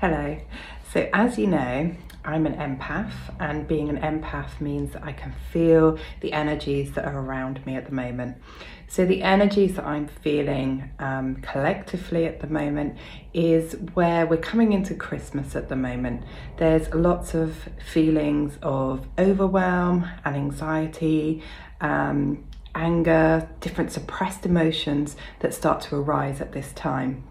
Hello. So as you know, I'm an empath, and being an empath means that I can feel the energies that are around me at the moment. So the energies that I'm feeling collectively at the moment is where we're coming into Christmas at the moment. There's lots of feelings of overwhelm and anxiety, anger, different suppressed emotions that start to arise at this time.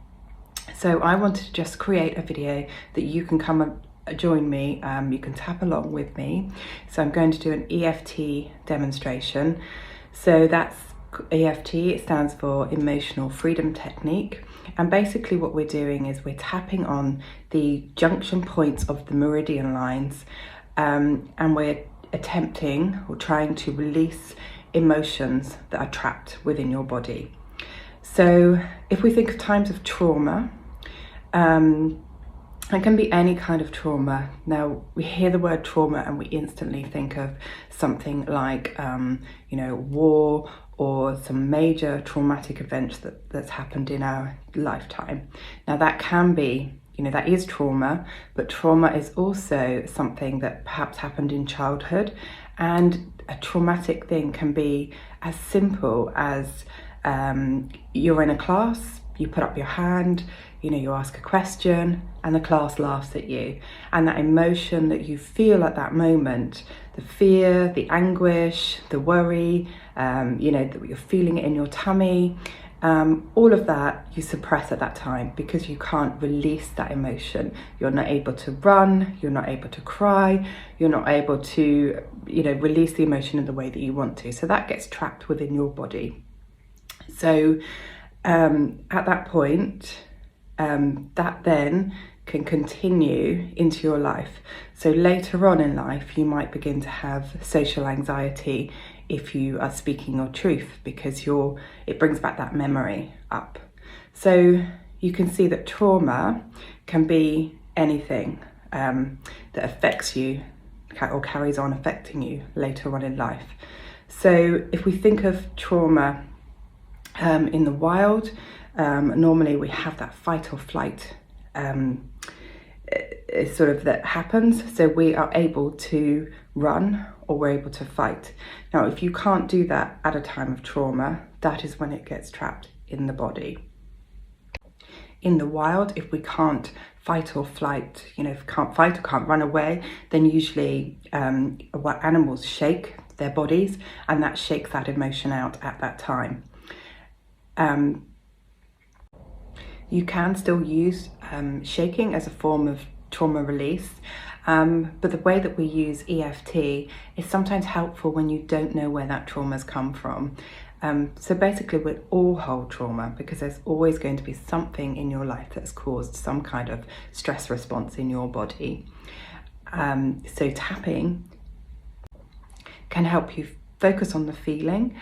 So I wanted to just create a video that you can come and join me. You can tap along with me. So I'm going to do an EFT demonstration. So that's EFT, it stands for Emotional Freedom Technique. And basically what we're doing is we're tapping on the junction points of the meridian lines, and we're attempting or trying to release emotions that are trapped within your body. So if we think of times of trauma, it can be any kind of trauma. Now, we hear the word trauma and we instantly think of something like, war or some major traumatic event that's happened in our lifetime. Now, that can be, that is trauma, but trauma is also something that perhaps happened in childhood. And a traumatic thing can be as simple as you're in a class, you put up your hand, you ask a question and the class laughs at you. And that emotion that you feel at that moment, the fear, the anguish, the worry, that you're feeling it in your tummy, all of that you suppress at that time because you can't release that emotion. You're not able to run, you're not able to cry, you're not able to, release the emotion in the way that you want to. So that gets trapped within your body. So at that point, that then can continue into your life. So later on in life, you might begin to have social anxiety if you are speaking your truth because it brings back that memory up. So you can see that trauma can be anything that affects you or carries on affecting you later on in life. So if we think of trauma in the wild, normally we have that fight or flight sort of that happens. So we are able to run or we're able to fight. Now, if you can't do that at a time of trauma, that is when it gets trapped in the body. In the wild, if we can't fight or flight, if we can't fight or can't run away, then usually animals shake their bodies and that shakes that emotion out at that time. You can still use shaking as a form of trauma release, but the way that we use EFT is sometimes helpful when you don't know where that trauma's come from. So basically we all hold trauma because there's always going to be something in your life that's caused some kind of stress response in your body. So tapping can help you focus on the feeling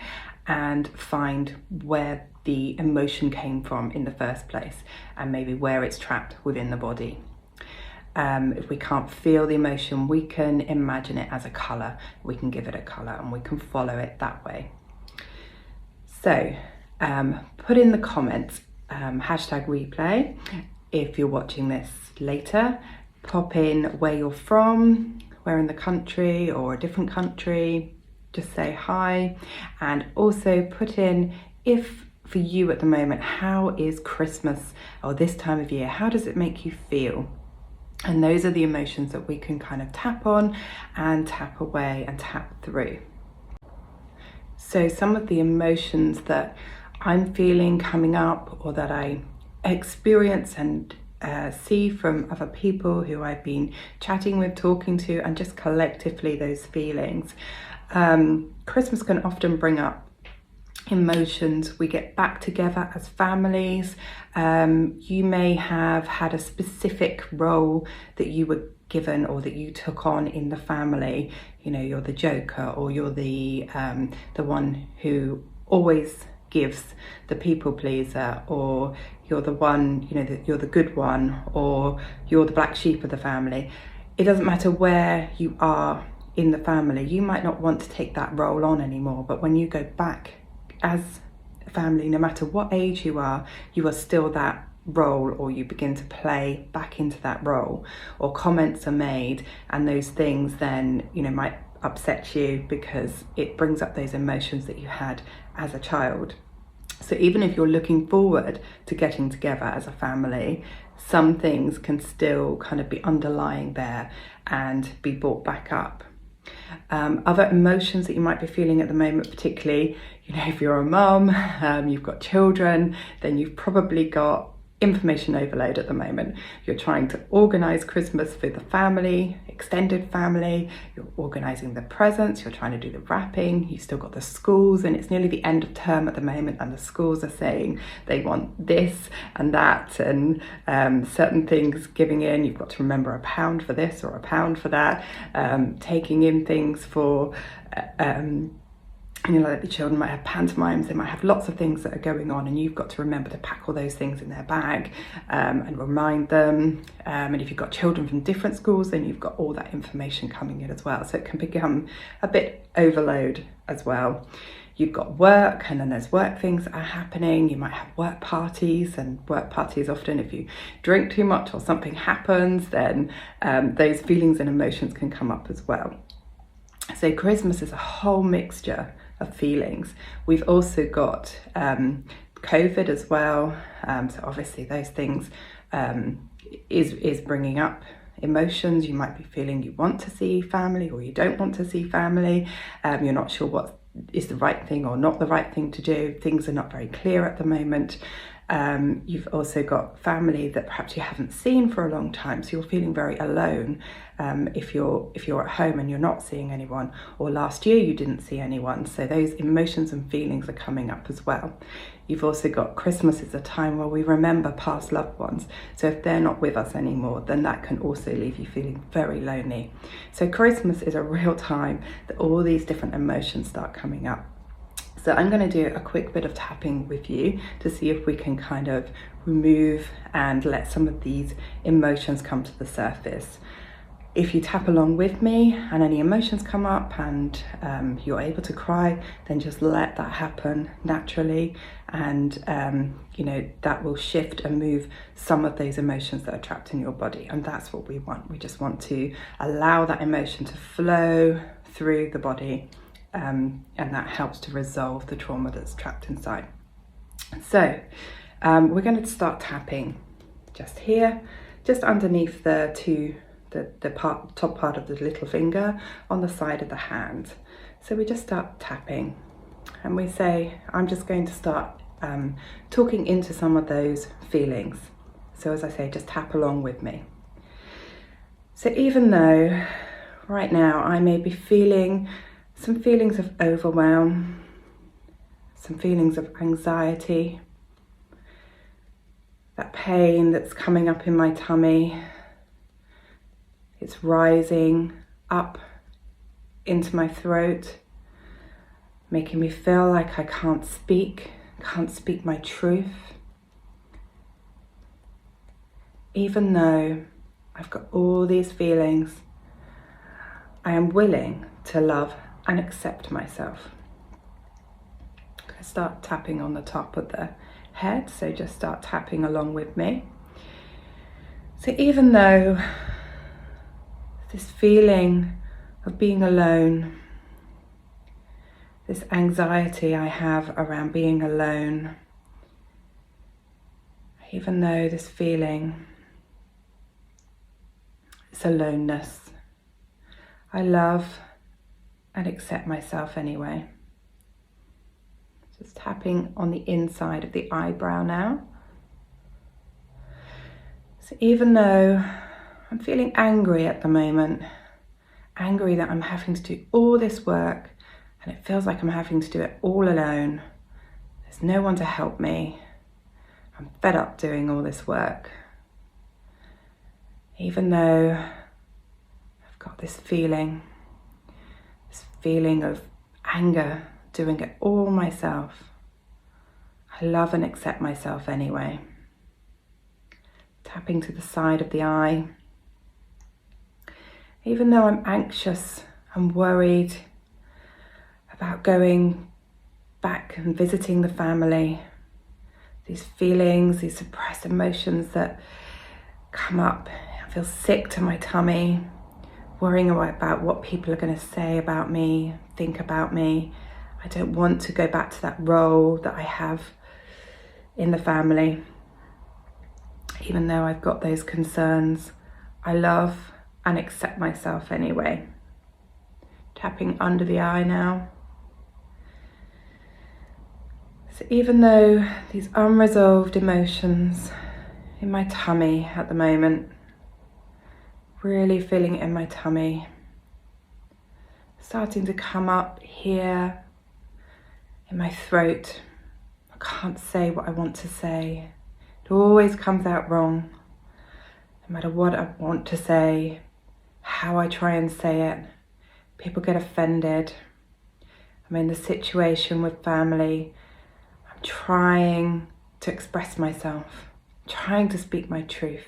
and find where the emotion came from in the first place and maybe where it's trapped within the body. If we can't feel the emotion, we can imagine it as a colour. We can give it a colour and we can follow it that way. So put in the comments #replay if you're watching this later. Pop in where you're from, where in the country or a different country. Just say hi, and also put in, if for you at the moment, how is Christmas or this time of year, how does it make you feel? And those are the emotions that we can kind of tap on and tap away and tap through. So some of the emotions that I'm feeling coming up or that I experience and see from other people who I've been chatting with, talking to, and just collectively those feelings. Christmas can often bring up emotions. We get back together as families. You may have had a specific role that you were given or that you took on in the family. You're the joker, or you're the one who always gives, the people pleaser, or you're the one, that you're the good one, or you're the black sheep of the family. It doesn't matter where you are in the family, you might not want to take that role on anymore, but when you go back as a family, no matter what age you are still that role, or you begin to play back into that role, or comments are made and those things then, you know, might upset you because it brings up those emotions that you had as a child. So even if you're looking forward to getting together as a family, some things can still kind of be underlying there and be brought back up. Other emotions that you might be feeling at the moment, particularly, you know, if you're a mum, you've got children, then you've probably got information overload at the moment. You're trying to organise Christmas for the family, extended family, you're organising the presents, you're trying to do the wrapping, you've still got the schools, and it's nearly the end of term at the moment, and the schools are saying they want this and that, and certain things giving in. You've got to remember £1 for this or £1 for that, taking in things for you know, like the children might have pantomimes, they might have lots of things that are going on, and you've got to remember to pack all those things in their bag and remind them. And if you've got children from different schools, then you've got all that information coming in as well. So it can become a bit overload as well. You've got work, and then there's work things that are happening. You might have work parties, and work parties often, if you drink too much or something happens, then those feelings and emotions can come up as well. So Christmas is a whole mixture of feelings. We've also got COVID as well, so obviously those things is bringing up emotions. You might be feeling you want to see family or you don't want to see family. You're not sure what is the right thing or not the right thing to do. Things are not very clear at the moment. You've also got family that perhaps you haven't seen for a long time, so you're feeling very alone if you're at home and you're not seeing anyone, or last year you didn't see anyone, so those emotions and feelings are coming up as well. You've also got Christmas is a time where we remember past loved ones, so if they're not with us anymore, then that can also leave you feeling very lonely. So Christmas is a real time that all these different emotions start coming up. So I'm going to do a quick bit of tapping with you to see if we can kind of remove and let some of these emotions come to the surface. If you tap along with me and any emotions come up and you're able to cry, then just let that happen naturally, and you know, that will shift and move some of those emotions that are trapped in your body, and that's what we want. We just want to allow that emotion to flow through the body. And that helps to resolve the trauma that's trapped inside. So we're going to start tapping just here, just underneath the top part of the little finger on the side of the hand. So we just start tapping, and we say, I'm just going to start talking into some of those feelings. So as I say, just tap along with me. So even though right now I may be feeling some feelings of overwhelm, some feelings of anxiety, that pain that's coming up in my tummy, it's rising up into my throat, making me feel like I can't speak my truth. Even though I've got all these feelings, I am willing to love and accept myself. I start tapping on the top of the head, so just start tapping along with me. So even though this feeling of being alone, this anxiety I have around being alone, even though this feeling is aloneness, I love and accept myself anyway. Just tapping on the inside of the eyebrow now. So even though I'm feeling angry at the moment, angry that I'm having to do all this work and it feels like I'm having to do it all alone, there's no one to help me, I'm fed up doing all this work. Even though I've got this feeling of anger, doing it all myself, I love and accept myself anyway. Tapping to the side of the eye. Even though I'm anxious and worried about going back and visiting the family, these feelings, these suppressed emotions that come up. I feel sick to my tummy, worrying about what people are going to say about me, think about me. I don't want to go back to that role that I have in the family. Even though I've got those concerns, I love and accept myself anyway. Tapping under the eye now. So even though these unresolved emotions in my tummy at the moment, really feeling it in my tummy, starting to come up here in my throat. I can't say what I want to say. It always comes out wrong. No matter what I want to say, how I try and say it, people get offended. I'm in the situation with family. I'm trying to express myself, trying to speak my truth,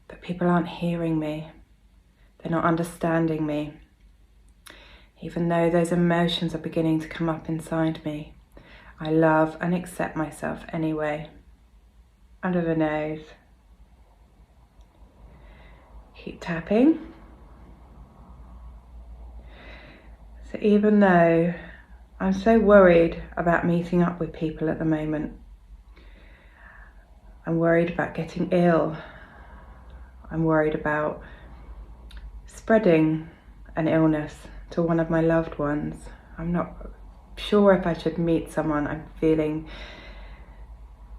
but people aren't hearing me. They're not understanding me. Even though those emotions are beginning to come up inside me, I love and accept myself anyway. Under the nose. Keep tapping. So even though I'm so worried about meeting up with people at the moment, I'm worried about getting ill, I'm worried about spreading an illness to one of my loved ones. I'm not sure if I should meet someone. I'm feeling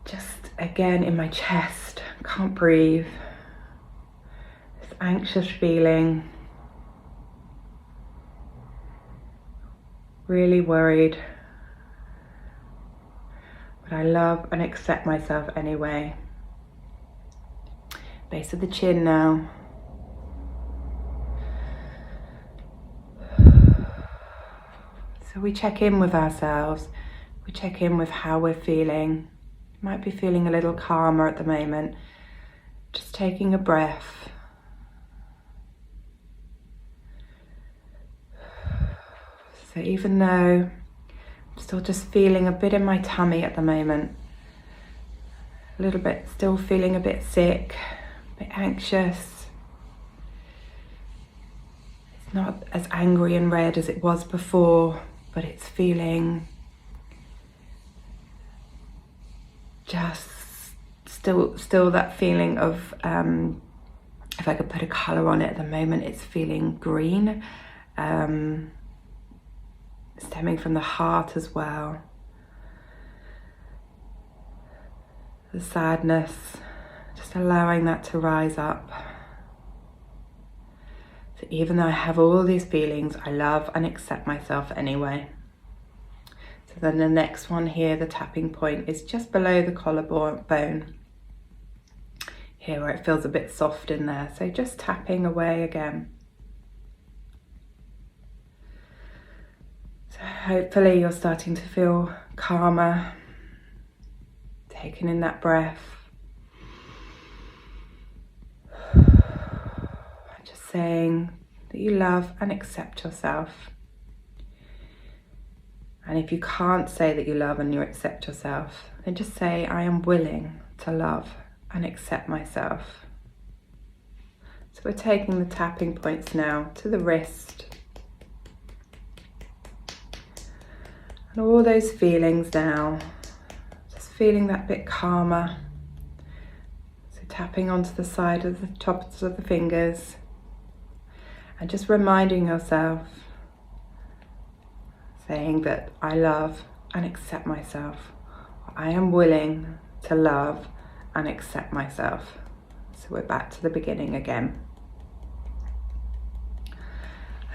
just again in my chest, can't breathe, this anxious feeling, really worried, but I love and accept myself anyway. Base of the chin now. So we check in with ourselves, we check in with how we're feeling. Might be feeling a little calmer at the moment. Just taking a breath. So even though I'm still just feeling a bit in my tummy at the moment, a little bit, still feeling a bit sick, a bit anxious. It's not as angry and red as it was before, but it's feeling just still that feeling of, if I could put a colour on it at the moment, it's feeling green, stemming from the heart as well. The sadness, just allowing that to rise up. So even though I have all these feelings, I love and accept myself anyway. So then the next one here, the tapping point, is just below the collarbone. Here where it feels a bit soft in there. So just tapping away again. So hopefully you're starting to feel calmer. Taking in that breath. Just saying that you love and accept yourself. And if you can't say that you love and you accept yourself, then just say, I am willing to love and accept myself. So we're taking the tapping points now to the wrist. And all those feelings now, just feeling that bit calmer. So tapping onto the side of the tops of the fingers. And just reminding yourself, saying that I love and accept myself. I am willing to love and accept myself. So we're back to the beginning again.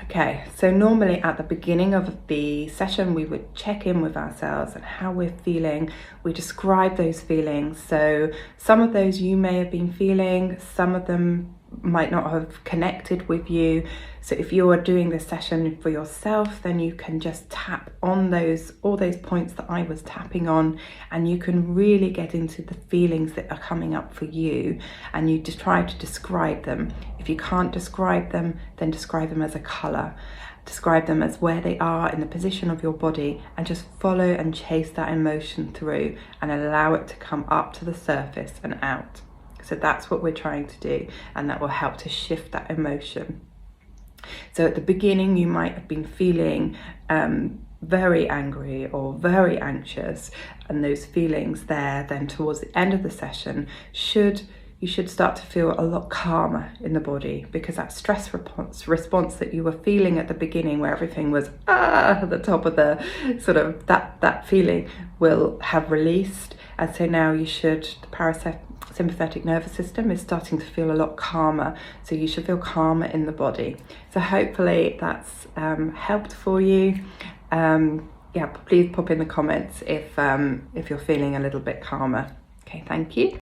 Okay, so normally at the beginning of the session we would check in with ourselves and how we're feeling. We describe those feelings. So some of those you may have been feeling, some of them might not have connected with you. So if you are doing this session for yourself, then you can just tap on all those points that I was tapping on, and you can really get into the feelings that are coming up for you, and you just try to describe them. If you can't describe them, then describe them as a colour. Describe them as where they are in the position of your body, and just follow and chase that emotion through and allow it to come up to the surface and out. So that's what we're trying to do, and that will help to shift that emotion. So at the beginning, you might have been feeling very angry or very anxious, and those feelings there, then towards the end of the session, you should start to feel a lot calmer in the body, because that stress response that you were feeling at the beginning, where everything was at the top of the sort of that feeling, will have released. And so now the parasympathetic nervous system is starting to feel a lot calmer, so you should feel calmer in the body. So hopefully that's helped for you. Yeah, please pop in the comments if you're feeling a little bit calmer. Okay, thank you.